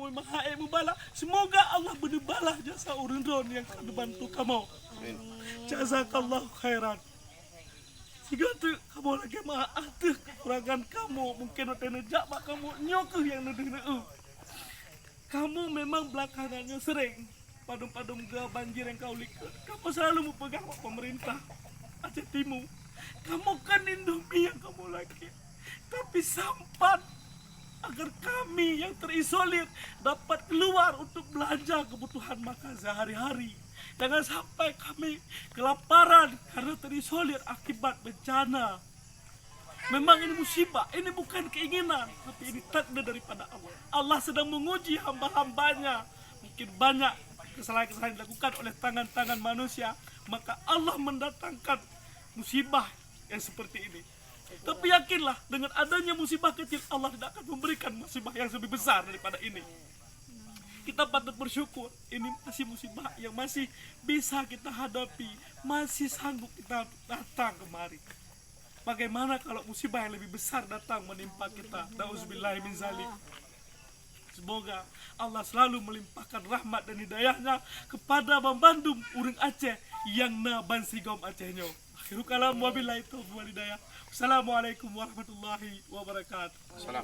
kamu maha mubala. Semoga Allah berbalah jasa urun ron yang kau bantu kamu. Jazakallahu khairan. Jika tu kamu lagi maaf tu kekurangan kamu mungkin waktu nejak mak kamu nyok yang nuduh. Kamu memang belakangannya sering padum-padum ke banjir yang kau lihat. Kamu selalu mempegang pemerintah Aceh Timur. Kamu kan Indomie yang kamu lagi. Tapi sampan agar kami yang terisolir dapat keluar untuk belanja kebutuhan makan sehari-hari. Jangan sampai kami kelaparan karena terisolir akibat bencana. Memang ini musibah, ini bukan keinginan, tapi ini takdir daripada Allah. Allah sedang menguji hamba-hambanya. Mungkin banyak kesalahan-kesalahan dilakukan oleh tangan-tangan manusia, maka Allah mendatangkan musibah yang seperti ini. Tapi yakinlah, dengan adanya musibah kecil, Allah tidak akan memberikan musibah yang lebih besar daripada ini. Kita patut bersyukur, ini masih musibah yang masih bisa kita hadapi, masih sanggup kita datang kemari. Bagaimana kalau musibah yang lebih besar datang menimpa kita? Nauzubillahi min zalik. Semoga Allah selalu melimpahkan rahmat dan hidayahnya kepada Bambandum urang Aceh yang na bansigom Acehnya. Akhirul kalam wabillahi taufiq wal hidayah. Assalamualaikum warahmatullahi wabarakatuh. Salam.